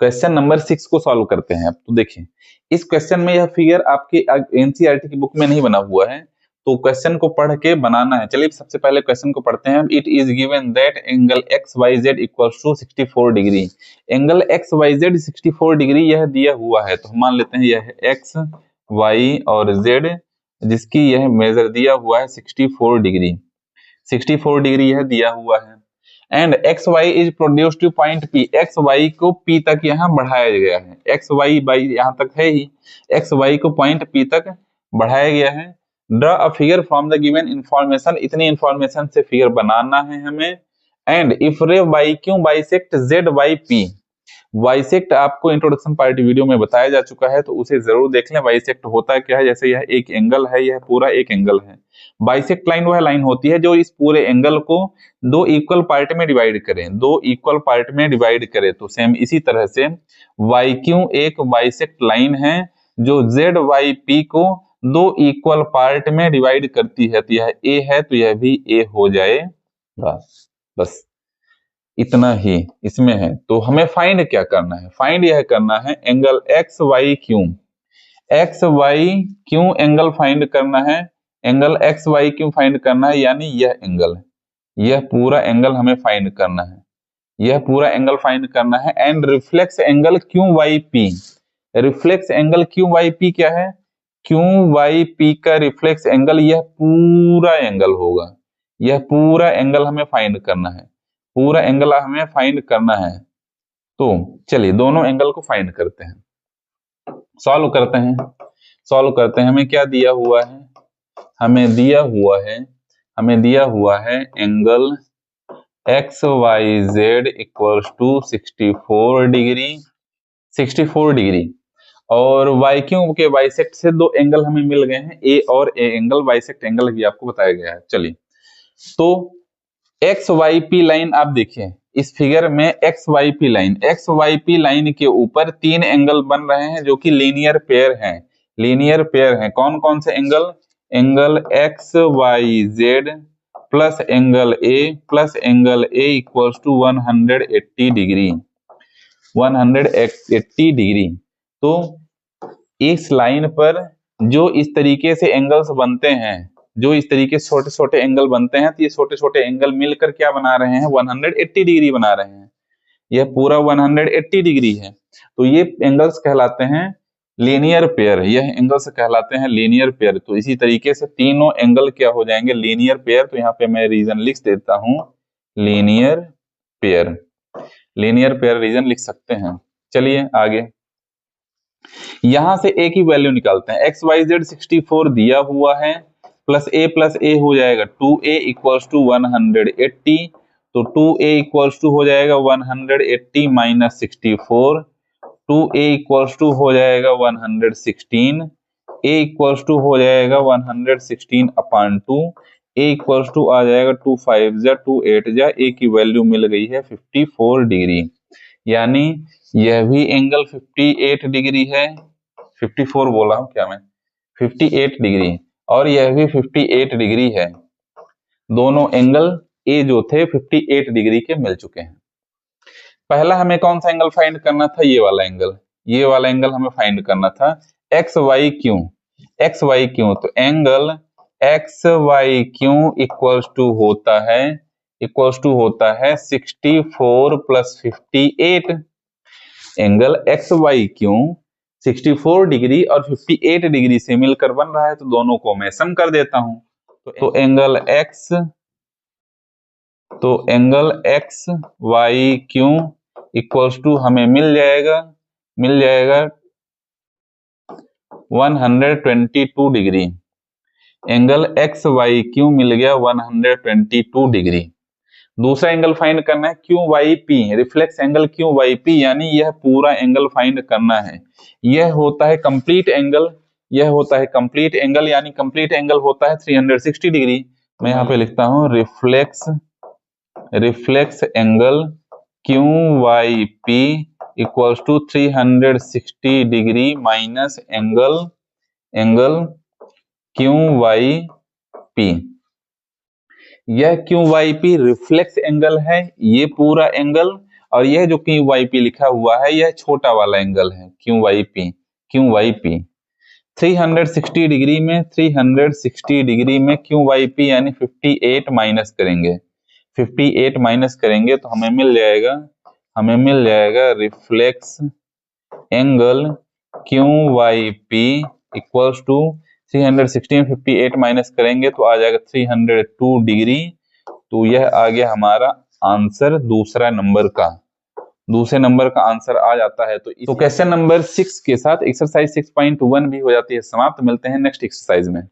Question number 6 को solve करते हैं। अब तो देखिए, इस क्वेश्चन में यह फिगर आपके एनसीईआरटी की बुक में नहीं बना हुआ है, तो क्वेश्चन को पढ़ के बनाना है। चलिए सबसे पहले क्वेश्चन को पढ़ते हैं। It is given that angle X Y Z equals to 64 degree. Angle X Y Z 64 degree यह दिया हुआ है, तो हम मान लेते हैं यह एक्स वाई और जेड जिसकी यह मेजर दिया हुआ है 64 डिग्री। 64 डिग्री यह दिया हुआ है and X Y is produced to point P. X Y को पी तक यहाँ बढ़ाया गया है। एक्स वाई बाई यहाँ तक है ही, एक्स वाई को पॉइंट पी तक बढ़ाया गया है। Draw a figure from the given information. इतनी इंफॉर्मेशन से फिगर बनाना है हमें। And if ray Y Q bisect Z Y P. Bisect आपको इंट्रोडक्शन पार्ट वीडियो में बताया जा चुका है, तो उसे जरूर देख लें। बाइसेक्ट होता क्या है, जैसे यह एक एंगल है, यह पूरा एक एंगल है। बाइसेक्ट लाइन वह लाइन होती है जो इस पूरे एंगल को दो इक्वल पार्ट में डिवाइड करे, दो इक्वल पार्ट में डिवाइड करे। तो सेम इसी तरह से वाई क्यू एक बाइसेक्ट लाइन है जो जेड वाई पी को दो इक्वल पार्ट में डिवाइड करती है। तो यह ए है, तो यह भी ए हो जाएगा। बस इतना ही इसमें है। तो हमें फाइंड क्या करना है, फाइंड यह करना है angle X Y Q. X Y Q angle find करना है, angle X Y Q find करना है, यानी यह एंगल, यह पूरा एंगल हमें फाइंड करना है, यह पूरा एंगल फाइंड करना है। And reflex angle Q Y P. Reflex angle Q Y P क्या है, क्यू वाई पी का रिफ्लेक्स एंगल यह पूरा एंगल होगा। यह पूरा एंगल हमें फाइंड करना है, पूरा एंगल हमें फाइंड करना है। तो चलिए दोनों एंगल को फाइंड करते हैं, सॉल्व करते हैं। सॉल्व करते हैं, हमें क्या दिया हुआ है, हमें दिया हुआ है angle X Y Z equals to 64 degree, 64 degree. और वाई क्यू के बाइसेक्ट से दो एंगल हमें मिल गए हैं, ए और ए एंगल, बाइसेक्ट एंगल भी आपको बताया गया है। चलिए तो एक्स वाई पी लाइन आप देखिए इस फिगर में, X Y P line, X Y P line के ऊपर तीन एंगल बन रहे हैं जो कि लीनियर पेयर हैं। लीनियर पेयर हैं, कौन कौन से angle, angle X Y Z plus angle A plus angle A equals to 180 degree, 180 degree. तो इस लाइन पर जो इस तरीके से एंगल्स बनते हैं, जो इस तरीके से छोटे छोटे एंगल बनते हैं, तो ये छोटे छोटे एंगल मिलकर क्या बना रहे हैं, 180 डिग्री बना रहे हैं। यह पूरा 180 डिग्री है। तो ये एंगल्स कहलाते हैं लीनियर पेयर, यह एंगल्स कहलाते हैं लीनियर पेयर। तो इसी तरीके से तीनों एंगल क्या हो जाएंगे, लीनियर पेयर। तो यहाँ पे मैं रीजन लिख देता हूं, linear pair, linear pair reason लिख सकते हैं। चलिए आगे, यहां से ए की वैल्यू निकालते हैं। एक्स वाई जेड 64 दिया हुआ है, प्लस ए हो जाएगा 2a इक्वल्स टू 180। तो 2a इक्वल्स टू हो जाएगा 180 माइनस 64, 2a इक्वल्स टू हो जाएगा 116, a इक्वल्स टू हो जाएगा 116 अपॉन 2, a इक्वल्स टू आ जाएगा 2 5 जा 2 8 जा, a की वैल्यू मिल गई है 54 डिग्री। यानी यह भी एंगल 58 डिग्री है, 54 बोला हूं क्या मैं, 58 डिग्री, और यह भी 58 डिग्री है। दोनों एंगल ए जो थे 58 डिग्री के मिल चुके हैं। पहला हमें कौन सा एंगल फाइंड करना था, ये वाला एंगल, ये वाला एंगल हमें फाइंड करना था, X Y Q, X Y Q. तो angle X Y Q equals to होता है 64 plus 58। Angle X Y Q 64 degree और 58 डिग्री से मिलकर बन रहा है, तो दोनों को मैं सम कर देता हूं। तो angle X Y Q equals to हमें मिल जाएगा 122 degree. Angle X Y Q मिल गया 122 डिग्री। दूसरा एंगल फाइंड करना है Q Y P, reflex angle Q Y P, यानी यह पूरा एंगल फाइंड करना है। यह होता है कंप्लीट एंगल, यह होता है कंप्लीट एंगल, यानी कंप्लीट एंगल होता है 360 डिग्री। मैं यहाँ पे लिखता हूं reflex angle Q Y P equals to 360 degree minus angle Q Y P. यह Q Y P reflex angle है, ये पूरा एंगल, और यह जो क्यू वाई पी लिखा हुआ है यह छोटा वाला एंगल है, क्यू वाई पी। 360 डिग्री में 360 डिग्री में क्यू वाई पी यानी 58 माइनस करेंगे, 58 माइनस करेंगे तो हमें मिल जाएगा reflex angle Q Y P equals to 360 में 58 माइनस करेंगे तो आ जाएगा 302 डिग्री। तो यह आ गया हमारा आंसर दूसरे नंबर का आंसर आ जाता है। तो क्वेश्चन नंबर 6 के साथ एक्सरसाइज 6.1 भी हो जाती है समाप्त। मिलते हैं नेक्स्ट एक्सरसाइज में।